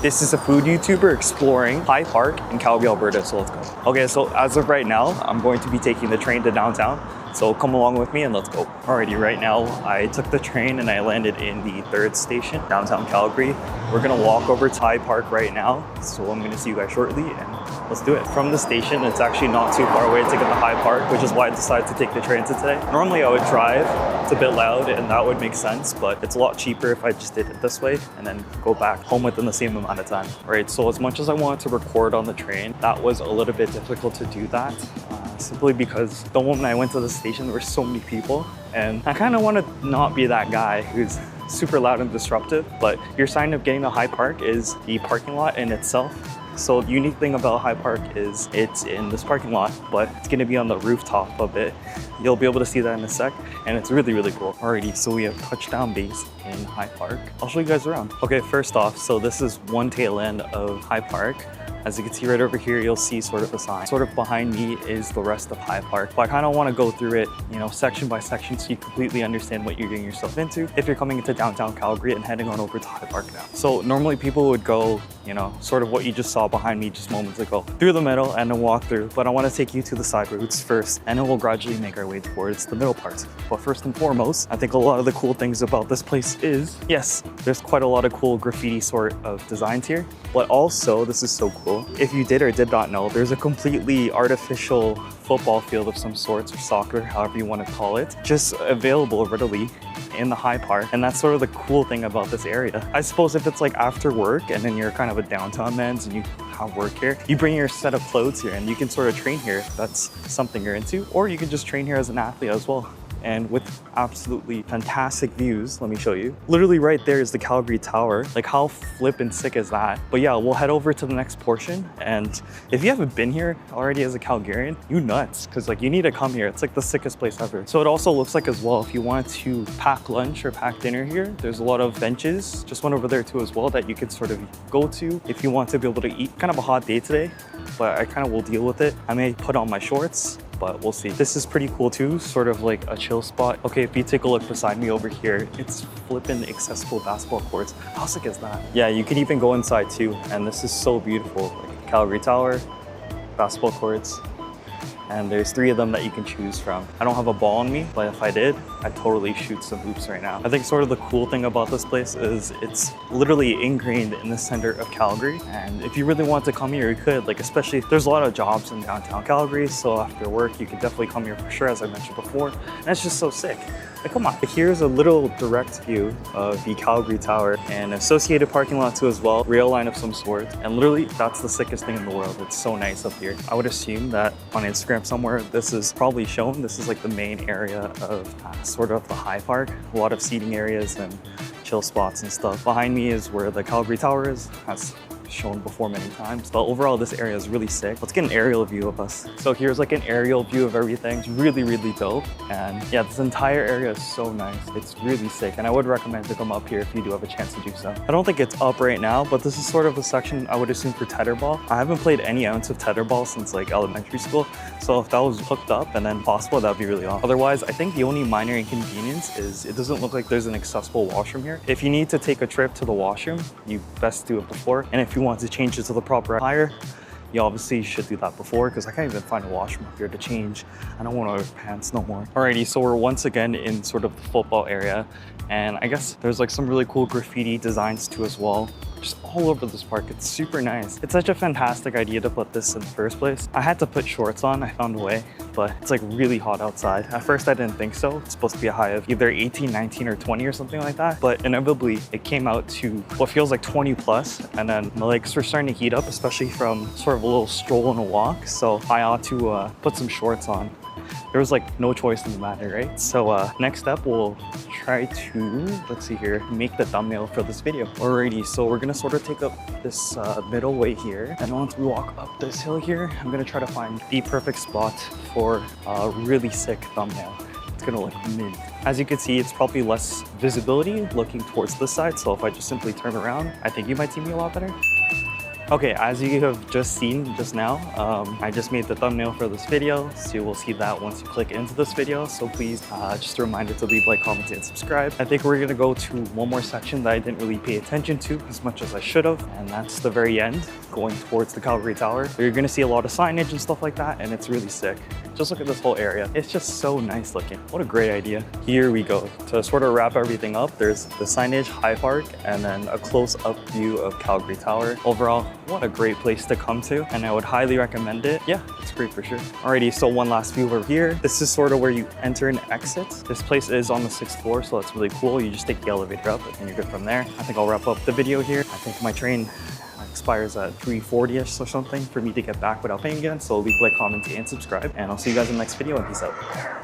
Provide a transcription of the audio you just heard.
This is a food YouTuber exploring High Park in Calgary, Alberta, so let's go. Okay, so as of right now, I'm going to be taking the train to downtown. So come along with me and let's go. Alrighty, right now I took the train and I landed in the 3rd station, downtown Calgary. We're gonna walk over to High Park right now. So I'm gonna see you guys shortly and let's do it. From the station, it's actually not too far away to get to High Park, which is why I decided to take the train today. Normally I would drive, it's a bit loud and that would make sense, but it's a lot cheaper if I just did it this way and then go back home within the same amount of time. Alright, so as much as I wanted to record on the train, that was a little bit difficult to do that. Simply because the moment I went to the station, there were so many people and I kind of want to not be that guy who's super loud and disruptive, but your sign of getting to High Park is the parking lot in itself. So the unique thing about High Park is it's in this parking lot, but it's going to be on the rooftop of it. You'll be able to see that in a sec, and it's really, really cool. Alrighty, so we have touchdown base in High Park. I'll show you guys around. Okay, first off, so this is one tail end of High Park. As you can see right over here, you'll see sort of a sign. Sort of behind me is the rest of High Park. But I kind of want to go through it, you know, section by section so you completely understand what you're getting yourself into if you're coming into downtown Calgary and heading on over to High Park now. So normally people would go, you know, sort of what you just saw behind me just moments ago, through the middle and then walk through. But I want to take you to the side routes first, and then we'll gradually make our way towards the middle parts. But first and foremost, I think a lot of the cool things about this place is, yes, there's quite a lot of cool graffiti sort of designs here, but also, this is so cool, if you did or did not know, there's a completely artificial football field of some sorts, or soccer, however you want to call it, just available readily in the High Park. And that's sort of the cool thing about this area. I suppose if it's like after work and then you're kind of a downtown man and you have work here, you bring your set of clothes here and you can sort of train here. That's something you're into, or you can just train here as an athlete as well. And with absolutely fantastic views, let me show you. Literally right there is the Calgary Tower. Like, how flippin' sick is that? But yeah, we'll head over to the next portion. And if you haven't been here already as a Calgarian, you nuts, because like you need to come here. It's like the sickest place ever. So it also looks like as well, if you wanted to pack lunch or pack dinner here, there's a lot of benches, just one over there too as well, that you could sort of go to if you want to be able to eat. Kind of a hot day today, but I kind of will deal with it. I may put on my shorts, but we'll see. This is pretty cool too, sort of like a chill spot. Okay, if you take a look beside me over here, it's flippin' accessible basketball courts. How sick is that? Yeah, you can even go inside too, and this is so beautiful. Like Calgary Tower, basketball courts, and there's 3 of them that you can choose from. I don't have a ball on me, but if I did, I'd totally shoot some hoops right now. I think sort of the cool thing about this place is it's literally ingrained in the center of Calgary. And if you really want to come here, you could, like, especially there's a lot of jobs in downtown Calgary. So after work, you could definitely come here for sure, as I mentioned before. And it's just so sick. Like, come on. Here's a little direct view of the Calgary Tower and associated parking lot too as well, rail line of some sort. And literally, that's the sickest thing in the world. It's so nice up here. I would assume that on Instagram somewhere, this is probably shown. This is like the main area of sort of the High Park. A lot of seating areas and chill spots and stuff. Behind me is where the Calgary Tower is. That's shown before many times, but overall this area is really sick. Let's get an aerial view of us. So here's like an aerial view of everything. It's really, really dope. And yeah, this entire area is so nice. It's really sick, and I would recommend to come up here if you do have a chance to do so. I don't think it's up right now, but this is sort of a section I would assume for tetherball. I haven't played any ounce of tetherball since like elementary school, so if that was hooked up and then possible, that'd be really awesome. Otherwise, I think the only minor inconvenience is it doesn't look like there's an accessible washroom here. If you need to take a trip to the washroom, you best do it before, and if you want to change it to the proper attire, you obviously should do that before, because I can't even find a washroom up here to change. I don't want to wear pants no more. Alrighty, so we're once again in sort of the football area, and I guess there's like some really cool graffiti designs too as well, just all over this park. It's super nice. It's such a fantastic idea to put this in the first place. I had to put shorts on, I found a way, but it's like really hot outside. At first I didn't think so. It's supposed to be a high of either 18, 19 or 20 or something like that, but inevitably it came out to what feels like 20 plus, and then my legs were starting to heat up, especially from sort of a little stroll and a walk, so I ought to put some shorts on. There was like no choice in the matter, right? So next up, we'll try to, let's see here, make the thumbnail for this video. Alrighty, so we're gonna sort of take up this middle way here, and once we walk up this hill here, I'm gonna try to find the perfect spot for a really sick thumbnail. It's gonna look mid. As you can see, it's probably less visibility looking towards this side, so if I just simply turn around, I think you might see me a lot better. Okay, as you have just seen just now, I just made the thumbnail for this video, so you will see that once you click into this video. So please, just a reminder to leave, like, comment, and subscribe. I think we're gonna go to one more section that I didn't really pay attention to as much as I should have, and that's the very end, going towards the Calgary Tower. You're gonna see a lot of signage and stuff like that, and it's really sick. Just look at this whole area. It's just so nice looking. What a great idea. Here we go. To sort of wrap everything up, there's the signage, High Park, and then a close-up view of Calgary Tower. Overall, what a great place to come to, and I would highly recommend it. Yeah, it's great for sure. Alrighty, so one last view over here. This is sort of where you enter and exit. This place is on the 6th floor, so that's really cool. You just take the elevator up and you're good from there. I think I'll wrap up the video here. I think my train expires at 3:40ish or something for me to get back without paying again. So leave, like, comment, and subscribe, and I'll see you guys in the next video, and peace out.